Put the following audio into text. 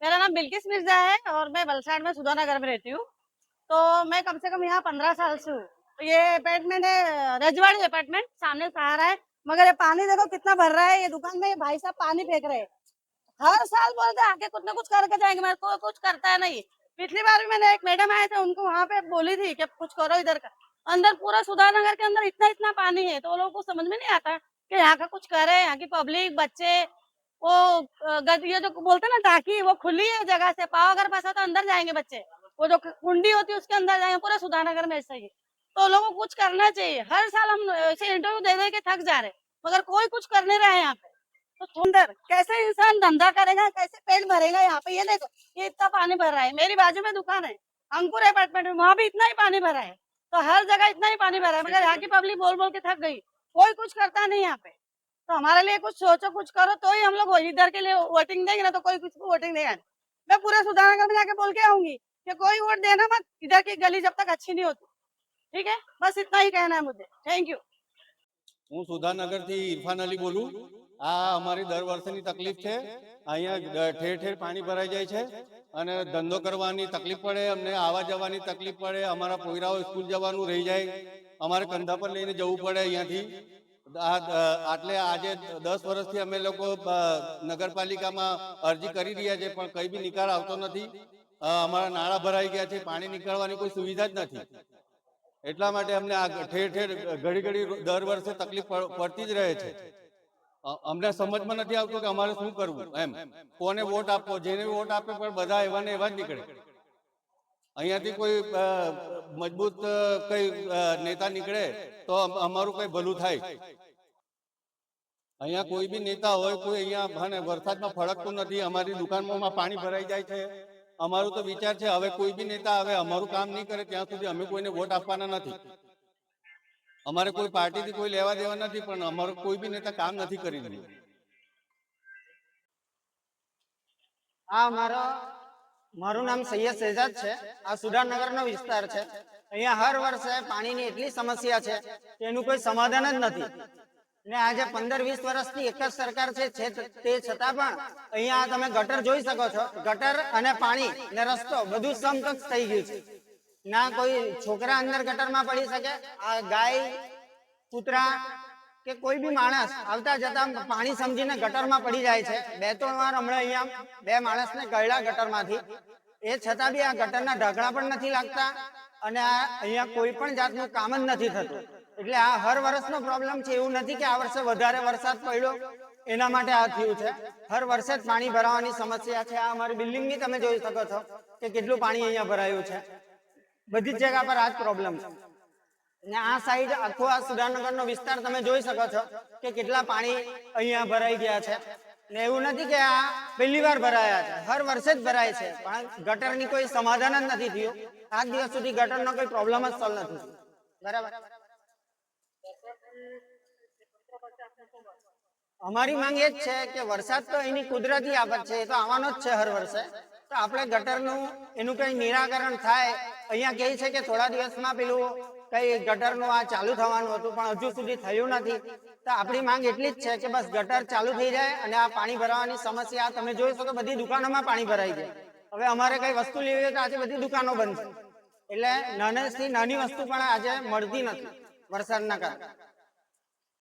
मेरा नाम बिल्किस मिर्जा है और मैं वलसाड़ में सुधा नगर में रहती हूँ। तो मैं कम से कम यहाँ 15 साल से हूँ। तो ये अपार्टमेंट है रजवाड़ी अपार्टमेंट, सामने सहारा है। मगर ये पानी देखो कितना भर रहा है। ये दुकान में ये भाई साहब पानी फेंक रहे हैं। हर साल बोलते हैं आके कुछ ना कुछ करके जाएंगे, मगर कोई कुछ करता है नहीं। पिछली बार भी मैंने एक मैडम आए थे, उनको वहाँ पे बोली थी कि कुछ करो इधर का। अंदर पूरा सुधा नगर के अंदर इतना इतना पानी है, तो वो लोगों को समझ में नहीं आता कि यहाँ का कुछ करे। यहाँ की पब्लिक, बच्चे, वो ये जो बोलते हैं ना टाकी, वो खुली है जगह से, पाव अगर फंसा तो अंदर जाएंगे बच्चे। वो जो कुंडी होती है उसके अंदर जाएंगे। पूरा सुधानगर में ऐसा ही है। तो लोगों को कुछ करना चाहिए। हर साल हम ऐसे इंटरव्यू दे दे के थक जा रहे, मगर कोई कुछ कर नहीं रहा है यहाँ पे। तो सुंदर कैसे इंसान धंधा करेगा, कैसे पेट भरेगा? यहाँ पे ये देखो, ये इतना पानी भर रहा है। मेरी बाजू में दुकान है अंकुर अपार्टमेंट में, वहां भी इतना ही पानी भरा है। तो हर जगह इतना ही पानी भरा है, मगर यहाँ की पब्लिक बोल बोल के थक गई। कोई कुछ करता नहीं यहाँ पे। तो हमारे लिए कुछ सोचो, कुछ करो, तो ही हम लोग इधर के लिए वोटिंग देंगे, ना तो कोई कुछ वोटिंग देगा। मैं पूरे सुधारनगर में जाके बोल के आऊंगी कि कोई वोट देना मत, इधर की गली जब तक अच्छी नहीं होती। ठीक है, बस इतना ही कहना है मुझे। Thank you. હું સુધાનગરથી ઇરફાન અલી બોલું। આ અમારી દર વર્ષની તકલીફ છે। અહીંયા ઠેર ઠેર પાણી ભરાઈ જાય છે અને ધંધો કરવાની તકલીફ પડે, અમને આવવા જવાની તકલીફ પડે, અમારા પોયરાઓ સ્કૂલ જવાનું રહી જાય, અમારે કંધા પર લઈને જવું પડે અહીંયાથી। આટલે આજે 10 વર્ષથી અમે લોકો નગરપાલિકામાં અરજી કરી રહ્યા છે, પણ કંઈ બી નિકાલ આવતો નથી। અમારા નાળા ભરાઈ ગયા છે, પાણી નીકળવાની કોઈ સુવિધા જ નથી। એટલા માટે અમને આ ઠેર ઠેર ઘડી ઘડી દર વર્ષે તકલીફ પડતી જ રહે છે। અમને સમજમાં નથી આવતું કે અમારે શું કરવું, એમ કોને વોટ આપવો। જેને વોટ આપે પણ બધા એવા ને એવા જ નીકળે। અહીંયાથી કોઈ મજબૂત કઈ નેતા નીકળે તો અમારું કઈ ભલું થાય। અહીંયા કોઈ બી નેતા હોય, કોઈ અહીંયા વરસાદમાં ફળકતું નથી। અમારી દુકાનમાં પાણી ભરાઈ જાય છે। અમારું તો વિચાર છે હવે કોઈ બી નેતા આવે અમારું કામ નહીં કરે ત્યાં સુધી અમે કોઈને વોટ આપવાના નથી। અમારે કોઈ પાર્ટીથી કોઈ લેવા દેવા નથી, પણ અમારું કોઈ બી નેતા કામ નથી કરી રહ્યું। મારું નામ સૈયદ શહેજાદ છે। આ સુધાનગરનો વિસ્તાર છે। અહીંયા હર વર્ષે પાણીની એટલી સમસ્યા છે કે એનું કોઈ સમાધાન જ નથી। ને આજે 15-20 વર્ષથી એક જ સરકાર છે, તે છતાં પણ અહીંયા તમે ગટર જોઈ શકો છો। ગટર અને પાણી ને રસ્તો બધું સમકક્ષ થઈ ગયું છે। ના કોઈ છોકરા અંદર ગટરમાં પડી શકે, આ ગાય, કૂતરા કે કોઈ બી માણસ આવતા જતા પાણી સમજીને ગટરમાં પડી જાય છે। 2-3 વાર હમણાં અહીંયા 2 માણસને ગળ્યા ગટરમાંથી। એ છતાં બી આ ગટરના ઢાંકણા પણ નથી લાગતા અને અહીંયા કોઈ પણ જાતનું કામ જ નથી થતું। એટલે આ હર વર્ષનો પ્રોબ્લેમ છે, એવું નથી કે આ વર્ષે વધારે વરસાદ પડ્યો એના માટે આ થયું છે। હર વર્ષે જ પાણી ભરાવાની સમસ્યા છે। આ અમારી બિલ્ડિંગ બી તમે જોઈ શકો છો કે કેટલું પાણી અહીંયા ભરાયું છે। બધી જ જગ્યા પર આ જ પ્રોબ્લેમ છે। ને આ સાઈડ આખો આ સુધાનગરનો વિસ્તાર તમે જોઈ શકો છો કે કેટલા પાણી અહીંયા ભરાઈ ગયા છે। ને એવું નથી કે આ પહેલી વાર ભરાયા છે, હર વર્ષે જ ભરાય છે, પણ ગટરની કોઈ સમાધાન જ નથી થયું। આજ દિવસ સુધી ગટરનો કોઈ પ્રોબ્લેમ જ સોલ્વ નથી થયો। બરાબર, અમારી માંગ એ જ છે કે વરસાદ તો એની કુદરતી આફત છે, એ તો આવવાનો જ છે હર વર્ષે। તો આપણે ગટરનું એનું કઈ નિરાકરણ થાય। અહીંયા કહે છે કે થોડા દિવસમાં પેલું કઈ ગટરનું આ ચાલુ થવાનું હતું, પણ હજુ સુધી થયું નથી। તો આપણી માંગ એટલી જ છે કે બસ ગટર ચાલુ થઈ જાય અને આ પાણી ભરાવાની સમસ્યા તમે જોઈ શકો, બધી દુકાનોમાં પાણી ભરાઈ જાય। હવે અમારે કઈ વસ્તુ લેવી હોય તો આજે બધી દુકાનો બંધ છે। એટલે નાનેથી નાની વસ્તુ પણ આજે મળતી નથી વરસાદના કારણે।